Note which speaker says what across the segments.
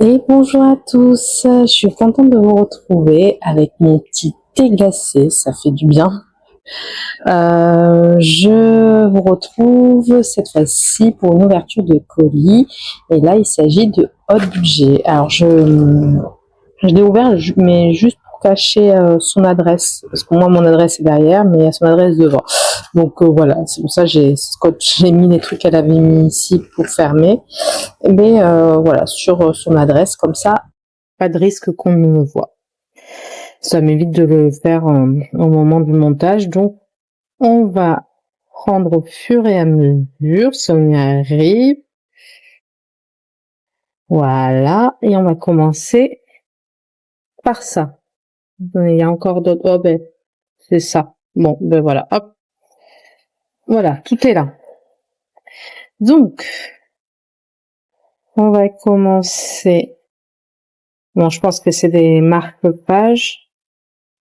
Speaker 1: Et bonjour à tous, je suis contente de vous retrouver avec mon petit thé glacé, ça fait du bien. Je vous retrouve cette fois-ci pour une ouverture de colis et là il s'agit de Hot Budget. Alors je l'ai ouvert mais juste pour cacher son adresse parce que moi mon adresse est derrière mais il y a son adresse devant. Donc voilà, c'est pour ça que j'ai mis les trucs qu'elle avait mis ici pour fermer. Mais voilà, sur son adresse, comme ça, pas de risque qu'on ne me voit. Ça m'évite de le faire au moment du montage. Donc, on va prendre au fur et à mesure, si on y arrive. Voilà, et on va commencer par ça. Il y a encore d'autres. Oh ben, c'est ça. Bon, ben voilà, hop. Voilà, tout est là. Donc, on va commencer. Bon, je pense que c'est des marque-pages.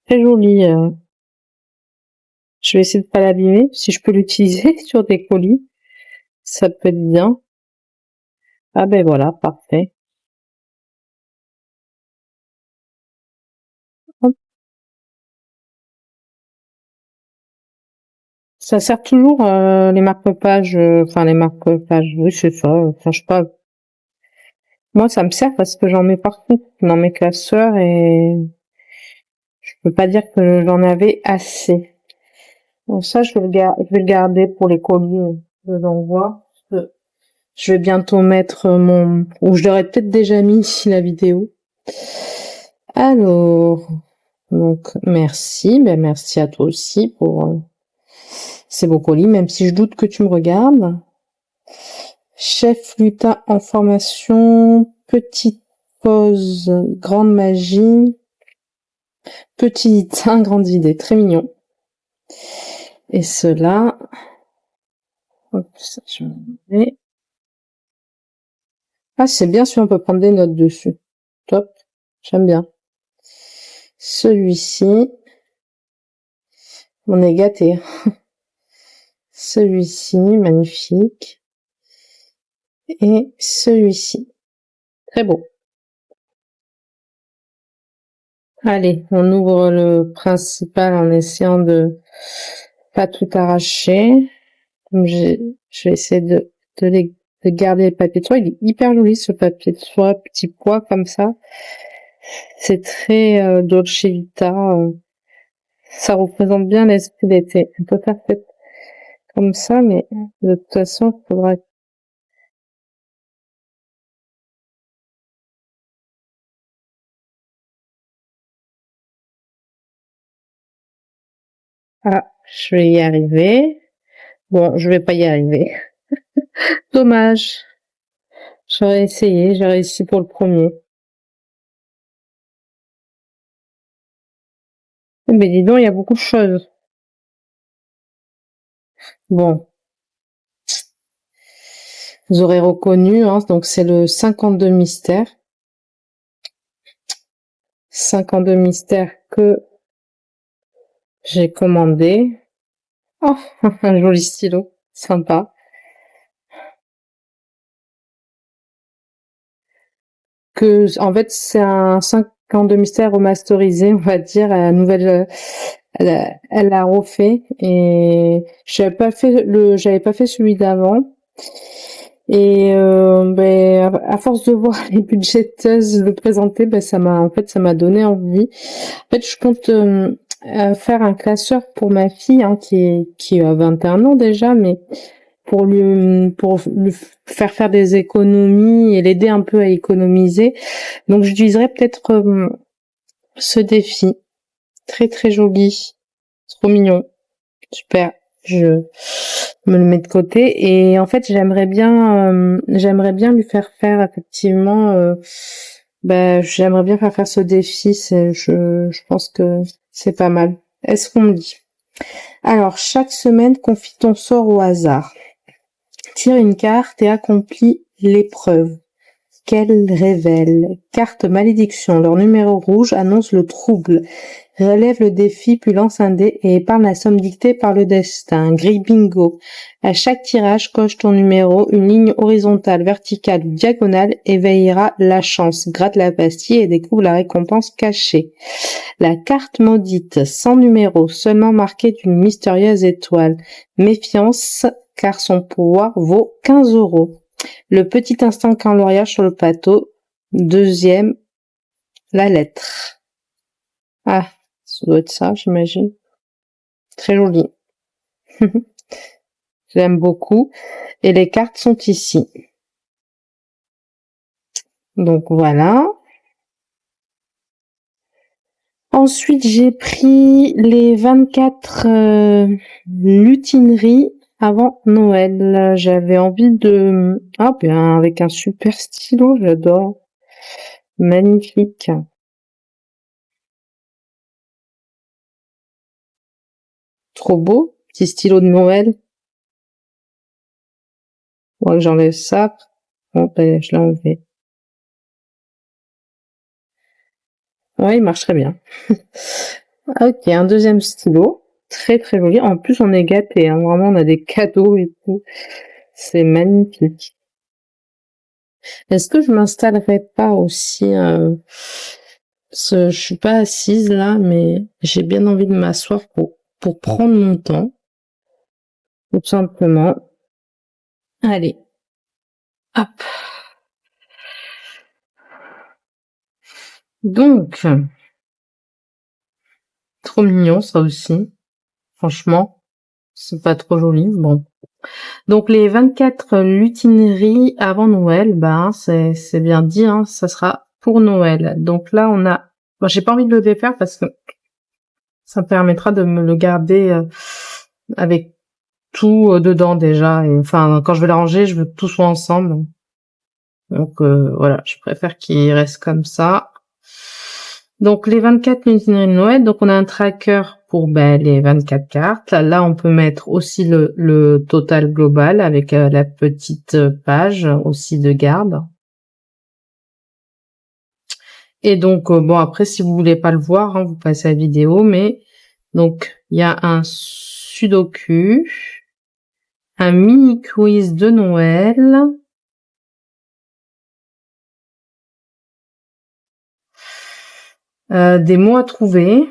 Speaker 1: Très joli. Je vais essayer de pas l'abîmer. Si je peux l'utiliser sur des colis, ça peut être bien. Ah ben voilà, parfait. Hop. Ça sert toujours les marque-pages, enfin les marque-pages, oui c'est ça. Enfin je sais pas. Moi ça me sert parce que j'en mets partout dans mes classeurs et je peux pas dire que j'en avais assez. Donc ça je vais le garder pour les colis que j'envoie. Je vais bientôt mettre ou je l'aurais peut-être déjà mis ici la vidéo. Alors, donc merci, ben merci à toi aussi pour ces beaux colis, même si je doute que tu me regardes. Chef lutin en formation, petite pause, grande magie, petit lutin, grande idée, très mignon. Et cela, hop, ça je mets. Ah c'est bien si on peut prendre des notes dessus. Top, j'aime bien. Celui-ci, on est gâté. Celui-ci, magnifique. Et celui-ci, très beau. Allez, on ouvre le principal en essayant de pas tout arracher. Je vais essayer de garder le papier de soie. Il est hyper joli ce papier de soie, petit pois comme ça. C'est très Dolce Vita. Ça représente bien l'esprit d'été. On peut faire fait comme ça, mais de toute façon, il faudra. Ah, je vais y arriver. Bon, je vais pas y arriver. Dommage. J'aurais essayé, j'ai réussi pour le premier. Mais dis donc, il y a beaucoup de choses. Bon, vous aurez reconnu, hein, donc c'est le 52 mystères. 52 mystères que j'ai commandé. Oh, un joli stylo, sympa. En fait, c'est un 52 mystères remasterisé, on va dire, à la nouvelle, elle l'a refait et j'avais pas fait celui d'avant. Et à force de voir les budgeteuses le présenter, ça m'a donné envie. En fait, je compte faire un classeur pour ma fille, hein, qui a 21 ans déjà, mais pour lui faire des économies et l'aider un peu à économiser. Donc, j'utiliserai peut-être ce défi. Très très joli, trop mignon, super. Je me le mets de côté et en fait j'aimerais bien lui faire faire effectivement j'aimerais bien faire ce défi. Je pense que c'est pas mal. Est-ce qu'on me dit? Alors chaque semaine confie ton sort au hasard, tire une carte et accomplis l'épreuve. qu'elles révèlent. Carte malédiction. Leur numéro rouge annonce le trouble. Relève le défi puis lance un dé et épargne la somme dictée par le destin. Grille bingo. À chaque tirage, coche ton numéro. Une ligne horizontale, verticale ou diagonale éveillera la chance. Gratte la pastille et découvre la récompense cachée. La carte maudite, sans numéro, seulement marquée d'une mystérieuse étoile. Méfiance, car son pouvoir vaut 15 €. Le petit instant coloriage sur le plateau. Deuxième, la lettre. Ah, ça doit être ça, j'imagine. Très joli. J'aime beaucoup. Et les cartes sont ici. Donc voilà. Ensuite, j'ai pris les 24 lutineries avant Noël. J'avais envie de... Ah bien, avec un super stylo, j'adore. Magnifique. Trop beau. Petit stylo de Noël. Bon, j'enlève ça. Bon, ben, je l'ai enlevé. Ouais, il marche très bien. Ok, un deuxième stylo. Très très joli. En plus, on est gâtés, hein. Vraiment, on a des cadeaux et tout. C'est magnifique. Est-ce que je m'installerais pas aussi je suis pas assise là, mais j'ai bien envie de m'asseoir pour prendre mon temps. Tout simplement. Allez. Hop. Donc, trop mignon ça aussi. Franchement, c'est pas trop joli. Bon. Donc les 24 lutineries avant Noël, ben c'est bien dit, hein, ça sera pour Noël. Donc là on a, bon, j'ai pas envie de le défaire parce que ça me permettra de me le garder avec tout dedans déjà. Et enfin quand je vais la ranger, je veux que tout soit ensemble. Donc voilà, je préfère qu'il reste comme ça. Donc les 24 lutineries de Noël, donc on a un tracker pour les 24 cartes. Là, on peut mettre aussi le total global avec la petite page aussi de garde. Et donc bon après si vous voulez pas le voir, hein, vous passez à la vidéo, mais donc il y a un sudoku, un mini quiz de Noël. Des mots à trouver.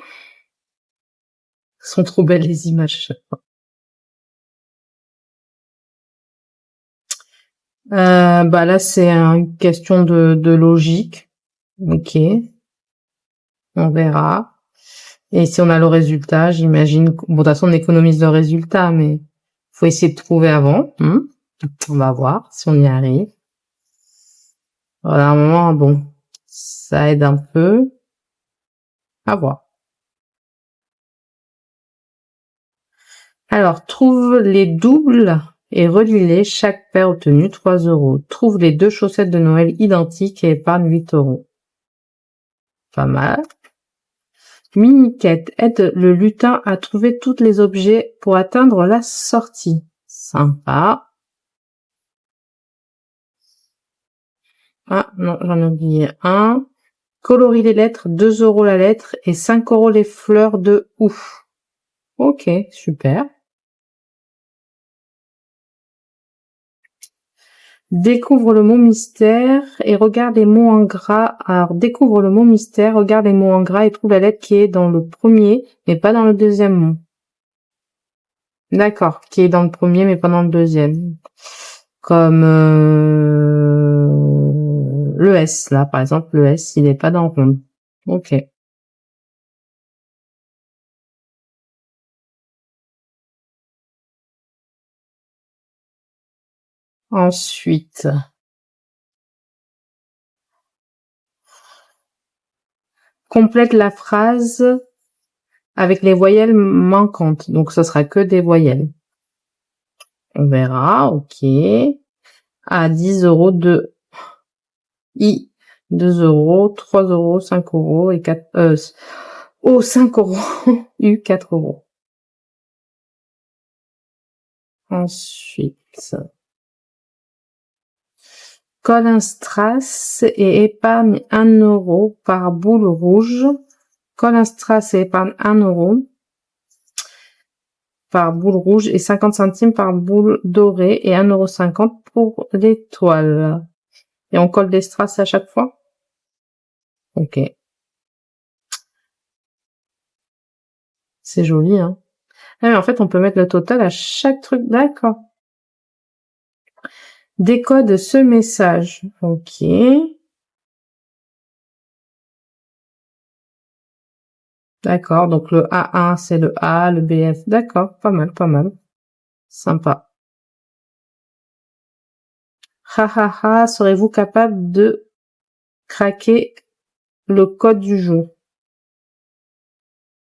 Speaker 1: Sont trop belles les images. Là c'est une question de logique. Ok, on verra. Et si on a le résultat, j'imagine. Bon, de toute façon, on économise le résultat, mais faut essayer de trouver avant. On va voir si on y arrive. Voilà, à un moment, bon, ça aide un peu. À voir. Alors, trouve les doubles et relis-les. Chaque paire obtenue 3 €. Trouve les 2 chaussettes de Noël identiques et épargne 8 €. Pas mal. Mini-quête aide le lutin à trouver tous les objets pour atteindre la sortie. Sympa. Ah non, j'en ai oublié un. Colorie les lettres, 2 € la lettre et 5 € les fleurs de ouf. Ok, super. Découvre le mot mystère et regarde les mots en gras. Alors, découvre le mot mystère, regarde les mots en gras et trouve la lettre qui est dans le premier, mais pas dans le deuxième mot. D'accord, qui est dans le premier, mais pas dans le deuxième. Comme le S, là, par exemple, le S, il n'est pas dans rond. Ok. Ensuite, complète la phrase avec les voyelles manquantes. Donc, ce sera que des voyelles. On verra, ok. À 10 € de I, 2 €, 3 €, 5 € et 4, 5 €, U, 4 €. Ensuite, Colin Strass et épargne 1 euro par boule rouge. Colin Strass et épargne 1 euro par boule rouge et 50 centimes par boule dorée et 1,50 € pour l'étoile. Et on colle des strass à chaque fois? Ok. C'est joli, hein. Ah, mais en fait, on peut mettre le total à chaque truc. D'accord. Décode ce message. Ok. D'accord. Donc, le A1, c'est le A, le BF. D'accord. Pas mal, pas mal. Sympa. Ha ha ha. Serez-vous capable de craquer le code du jeu?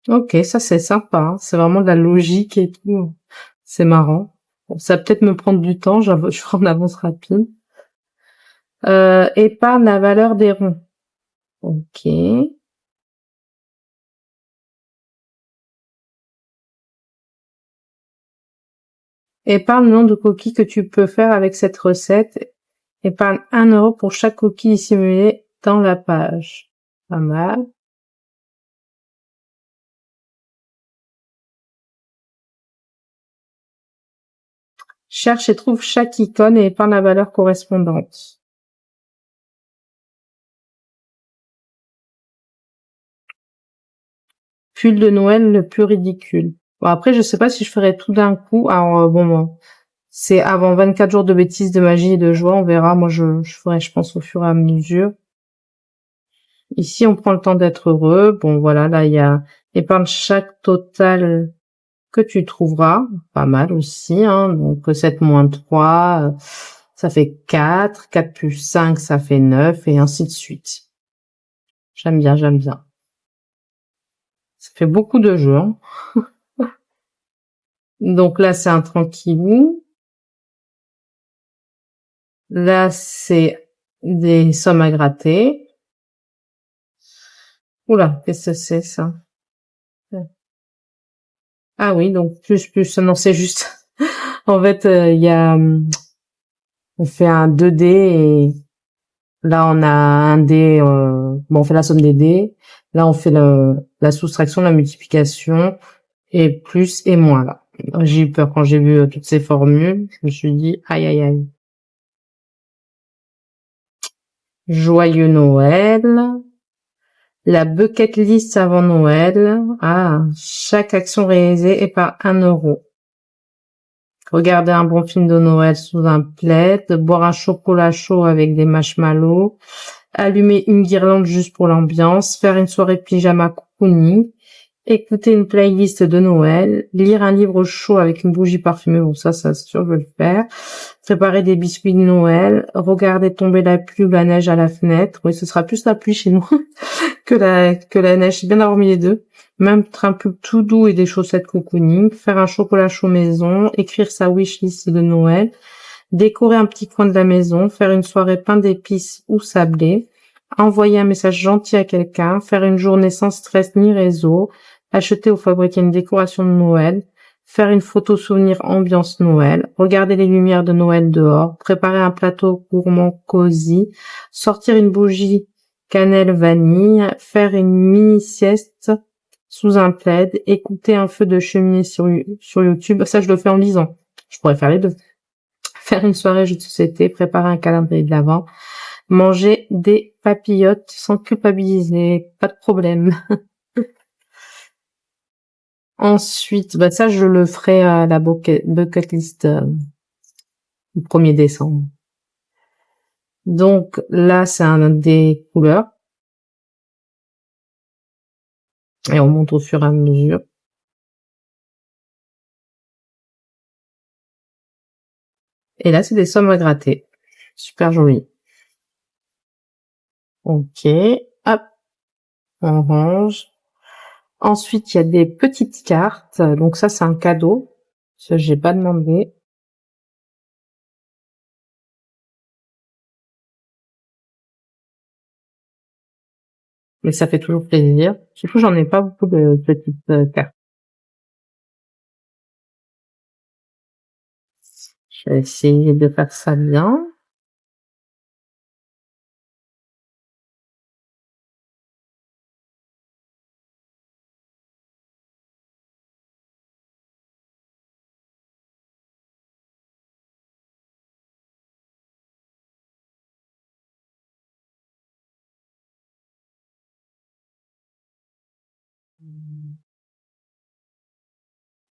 Speaker 1: Ok, ça c'est sympa, hein. C'est vraiment de la logique et tout. C'est marrant. Bon, ça va peut-être me prendre du temps, je ferai en avance rapide. Épargne la valeur des ronds. Ok. Épargne le nombre de coquilles que tu peux faire avec cette recette. Épargne 1 euro pour chaque coquille dissimulée dans la page. Pas mal. Cherche et trouve chaque icône et épargne la valeur correspondante. Pull de Noël le plus ridicule. Bon, après, je sais pas si je ferai tout d'un coup. Alors, bon, c'est avant 24 jours de bêtises, de magie et de joie. On verra. Moi, je ferai, je pense, au fur et à mesure. Ici, on prend le temps d'être heureux. Bon, voilà, là, il y a épargne chaque total que tu trouveras. Pas mal aussi, hein. Donc, 7 moins 3, ça fait 4. 4 plus 5, ça fait 9, et ainsi de suite. J'aime bien, j'aime bien. Ça fait beaucoup de jeux, hein. Donc là, c'est un tranquillou. Là, c'est des sommes à gratter. Oula, qu'est-ce que c'est, ça? Ah oui, donc plus, non, c'est juste. En fait, il y a, on fait un 2D et là, on a un dé, bon, on fait la somme des dés. Là, on fait la soustraction, la multiplication et plus et moins, là. J'ai eu peur quand j'ai vu toutes ces formules. Je me suis dit, aïe, aïe, aïe. Joyeux Noël. La bucket list avant Noël. Ah, chaque action réalisée est par 1 euro. Regarder un bon film de Noël sous un plaid, boire un chocolat chaud avec des marshmallows, allumer une guirlande juste pour l'ambiance, faire une soirée pyjama cocooning, écouter une playlist de Noël, lire un livre chaud avec une bougie parfumée, bon ça c'est sûr je vais le faire, préparer des biscuits de Noël, regarder tomber la pluie ou la neige à la fenêtre, oui ce sera plus la pluie chez nous que la neige, c'est bien d'avoir mis les deux, même un peu tout doux et des chaussettes cocooning, faire un chocolat chaud maison, écrire sa wishlist de Noël, décorer un petit coin de la maison, faire une soirée pain d'épices ou sablé, envoyer un message gentil à quelqu'un, faire une journée sans stress ni réseau, acheter ou fabriquer une décoration de Noël, faire une photo souvenir ambiance Noël, regarder les lumières de Noël dehors, préparer un plateau gourmand cosy, sortir une bougie cannelle vanille, faire une mini sieste sous un plaid, écouter un feu de cheminée sur YouTube. Ça, je le fais en lisant. Je pourrais faire les deux. Faire une soirée jeu de société, préparer un calendrier de l'Avent, manger des papillotes sans culpabiliser, pas de problème. Ensuite, bah ça, je le ferai à la bucket list le 1er décembre. Donc là, c'est un des couleurs. Et on monte au fur et à mesure. Et là, c'est des sommes à gratter. Super joli. Ok. Hop. On range. Ensuite, il y a des petites cartes. Donc ça, c'est un cadeau. Ça, j'ai pas demandé. Mais ça fait toujours plaisir. Surtout, j'en ai pas beaucoup de petites cartes. Je vais essayer de faire ça bien.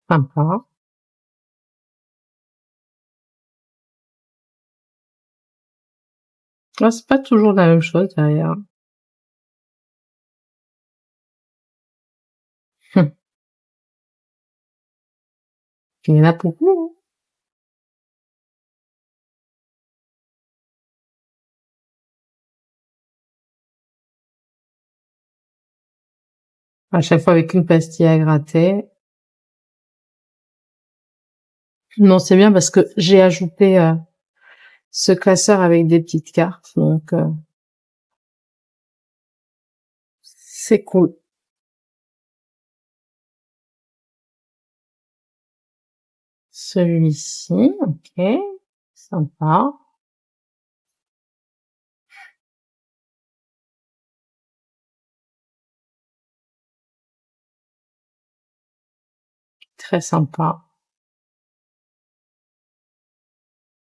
Speaker 1: Sympa. Ouais, c'est pas toujours la même chose derrière. Il y en a beaucoup, hein. À chaque fois avec une pastille à gratter. Non, c'est bien parce que j'ai ajouté ce classeur avec des petites cartes, donc c'est cool. Celui-ci, ok, sympa. Très sympa.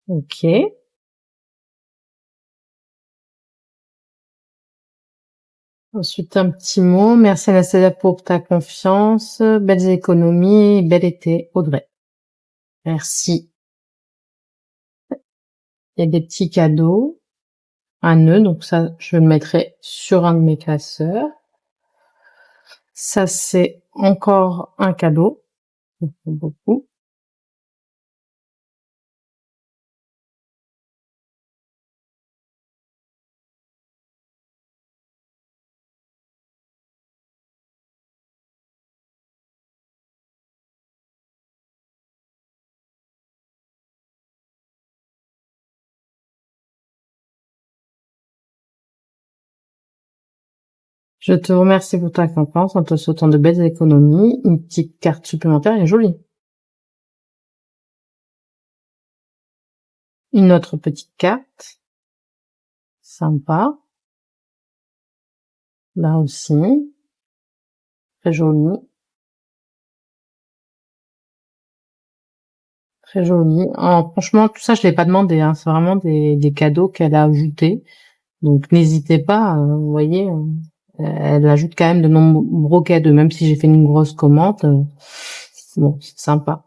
Speaker 1: Ok. Ensuite, un petit mot. Merci Anastasia pour ta confiance. Belles économies. Bel été, Audrey. Merci. Il y a des petits cadeaux. Un nœud, donc ça, je le mettrai sur un de mes classeurs. Ça, c'est encore un cadeau. Beaucoup. Je te remercie pour ta confiance en te souhaitant de belles économies. Une petite carte supplémentaire est jolie. Une autre petite carte. Sympa. Là aussi. Très jolie. Très jolie. Alors, franchement, tout ça, je l'ai pas demandé, hein. C'est vraiment des cadeaux qu'elle a ajoutés. Donc, n'hésitez pas, vous voyez, elle ajoute quand même de nombreux cadeaux, même si j'ai fait une grosse commande. Bon, c'est sympa.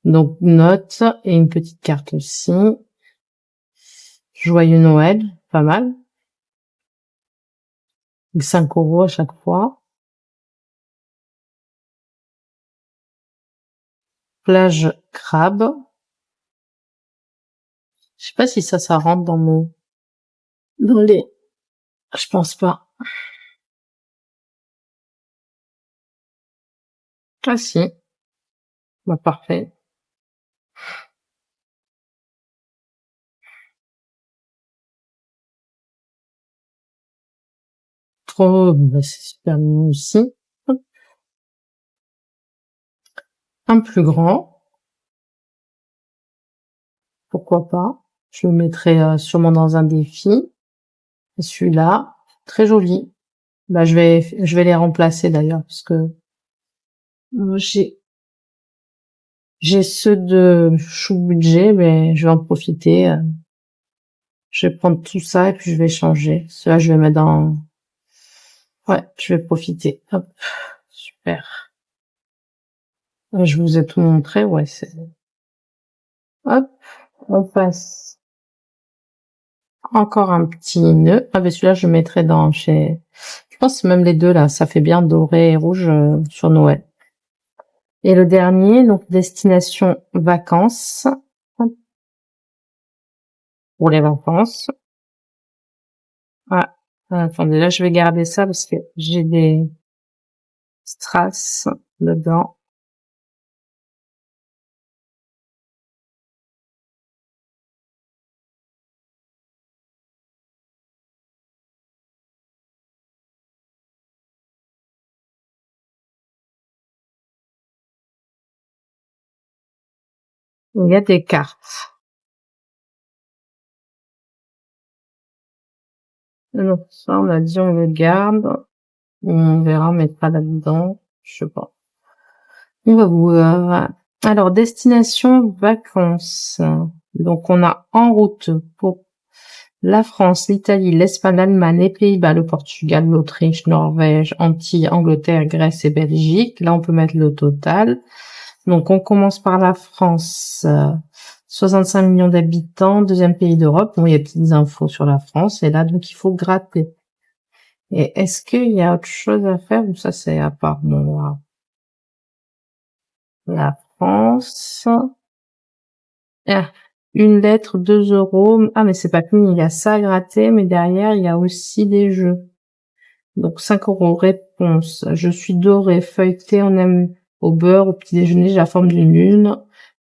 Speaker 1: Donc, note et une petite carte aussi. Joyeux Noël, pas mal. 5 € à chaque fois. Plage crabe. Je sais pas si ça rentre dans les, je pense pas. Ah si. Bah, parfait. Trop, bah, c'est super mignon aussi. Un plus grand. Pourquoi pas. Je le mettrai sûrement dans un défi. Et celui-là, très joli. Bah, je vais les remplacer d'ailleurs, parce que j'ai ceux de chou budget, mais je vais en profiter. Je vais prendre tout ça et puis je vais changer. Cela, je vais mettre dans, ouais, je vais profiter. Hop. Super. Je vous ai tout montré, ouais, hop, on passe. Encore un petit nœud. Ah, ben celui-là, je le mettrai je pense même les deux là, ça fait bien doré et rouge sur Noël. Et le dernier, donc destination vacances. Pour les vacances. Ah, attendez, là, je vais garder ça parce que j'ai des strass dedans. Il y a des cartes. Donc ça, on a dit on le garde. On verra, mettre pas là-dedans. Je sais pas. On va voir. Alors, destination vacances. Donc, on a en route pour La France, l'Italie, l'Espagne, l'Allemagne, les Pays-Bas, le Portugal, l'Autriche, Norvège, Antilles, Angleterre, Grèce et Belgique. Là, on peut mettre le total. Donc, on commence par la France. 65 millions d'habitants, deuxième pays d'Europe. Bon, il y a des petites infos sur la France. Et là, donc, il faut gratter. Et est-ce qu'il y a autre chose à faire ou ça, c'est à part moi? La France. Ah, une lettre, 2 euros. Ah, mais c'est pas fini. Il y a ça à gratter, mais derrière, il y a aussi des jeux. Donc, 5 euros. Réponse. Je suis doré, feuilleté, on aime au beurre, au petit déjeuner, j'ai la forme d'une lune.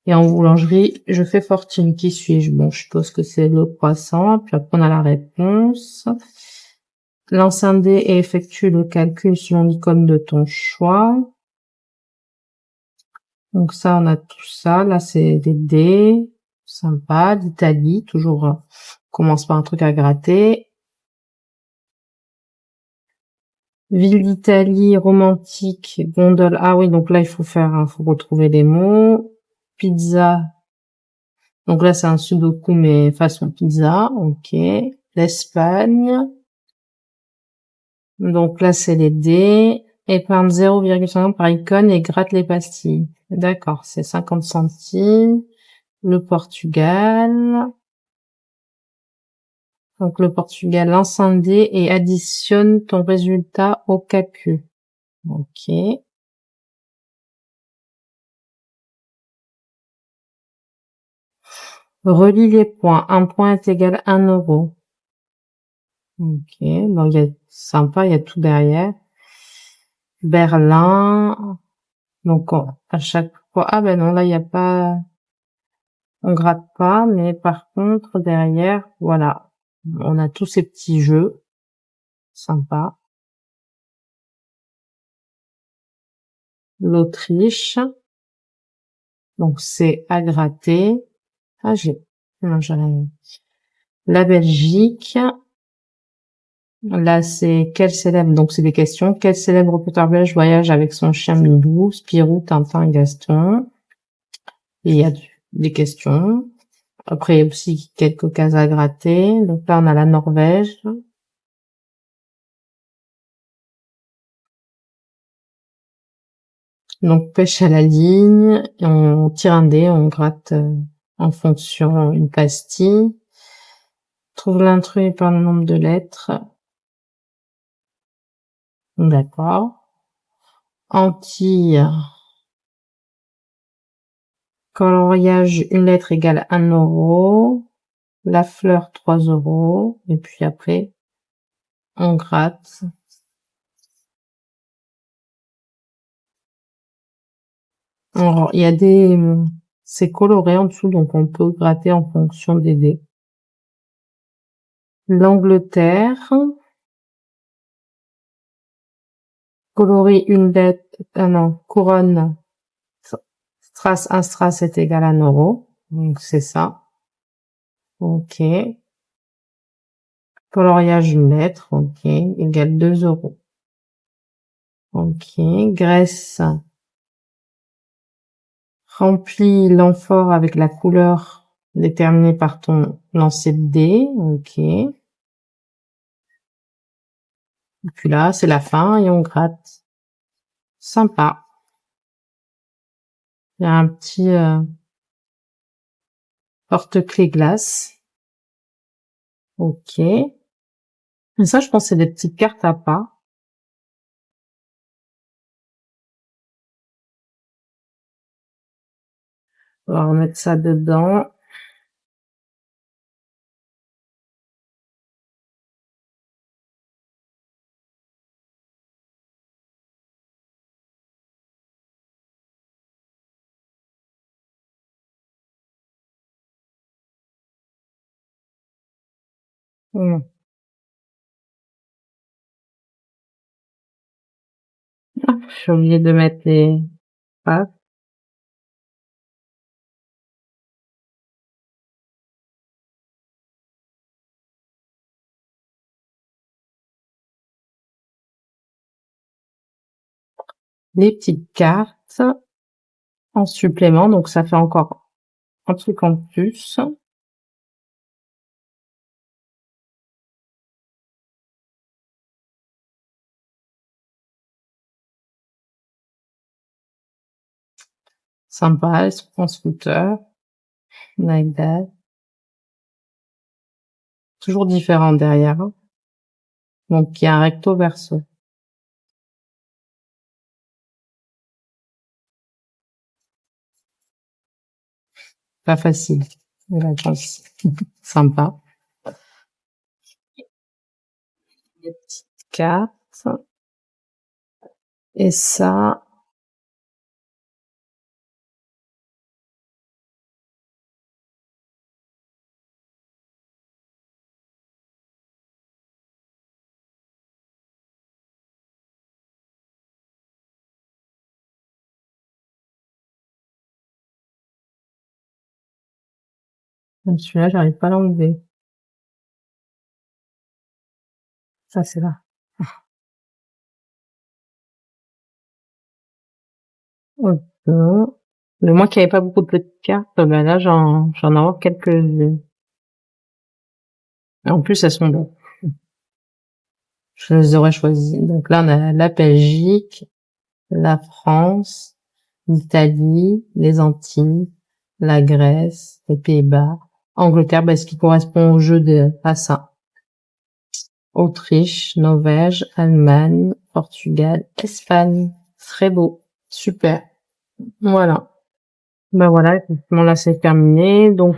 Speaker 1: Et en boulangerie, je fais fortune. Qui suis-je? Bon, je suppose que c'est le croissant. Puis après, on a la réponse. Lance un dé et effectue le calcul selon l'icône de ton choix. Donc ça, on a tout ça. Là, c'est des dés. Sympa. D'Italie. Toujours, on commence par un truc à gratter. Ville d'Italie, romantique, gondole. Ah oui, donc là, il faut faut retrouver les mots. Pizza. Donc là, c'est un sudoku, mais façon pizza. Ok. L'Espagne. Donc là, c'est les dés. Épargne 0,5 par icône et gratte les pastilles. D'accord, c'est 50 centimes. Le Portugal. Donc le Portugal, lance un dé et additionne ton résultat au calcul. Ok. Relie les points. Un point est égal à 1 euro. Ok. Bon, il y a, sympa, il y a tout derrière. Berlin. Donc, à chaque fois, ah ben non, là, il n'y a pas, on gratte pas, mais par contre, derrière, voilà. On a tous ces petits jeux. Sympa. L'Autriche. Donc, c'est à gratter. Ah, non, la Belgique. Là, c'est quel célèbre, donc c'est des questions. Quel célèbre auteur belge voyage avec son chien Milou, Spirou, Tintin, Gaston? Et il y a des questions. Après, il y a aussi quelques cases à gratter. Donc là, on a la Norvège. Donc, pêche à la ligne. Et on tire un dé, on gratte en fonction une pastille. Trouve l'intrus par le nombre de lettres. D'accord. Antilles. Coloriage, une lettre égale 1 euro. La fleur, 3 euros. Et puis après, on gratte. Alors, il y a c'est coloré en dessous, donc on peut gratter en fonction des dés. L'Angleterre. Colorer une lettre, ah non, couronne. Strass, un strass est égal à 1 euro. Donc, c'est ça. Ok. Coloriage une lettre. Ok. Égale 2 euros. Ok. Grèce. Remplis l'amphore avec la couleur déterminée par ton lancer de dés. Ok. Et puis là, c'est la fin et on gratte. Sympa. Il y a un petit porte-clés glace. Ok. Et ça, je pense que c'est des petites cartes à pas. On va remettre ça dedans. J'ai oublié de mettre les pattes. Les petites cartes en supplément. Donc, ça fait encore un truc en plus. Sympa, elle se prend en scooter. Like that. Toujours différent derrière. Hein. Donc, il y a un recto verso. Pas facile. Les vacances. Sympa. Des petites cartes. Et ça, même celui-là, j'arrive pas à l'enlever. Ça, c'est là. Ok. Mais moi qui avais pas beaucoup de petites cartes, ben là, j'en ai quelques-unes. Et en plus, elles sont bonnes. Je les aurais choisies. Donc là, on a la Belgique, la France, l'Italie, les Antilles, la Grèce, les Pays-Bas, Angleterre, ce qui correspond au jeu à ça. Autriche, Norvège, Allemagne, Portugal, Espagne. Très beau. Super. Voilà. Ben voilà, effectivement, là, c'est terminé. Donc,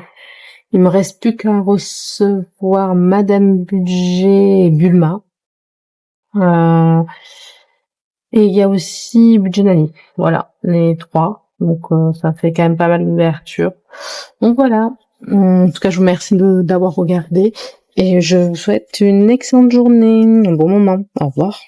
Speaker 1: il me reste plus qu'à recevoir Madame Budget et Bulma. Et il y a aussi Budget Nanny. Voilà, les trois. Donc, ça fait quand même pas mal d'ouverture. Donc voilà. En tout cas, je vous remercie d'avoir regardé. Et je vous souhaite une excellente journée, un bon moment. Au revoir.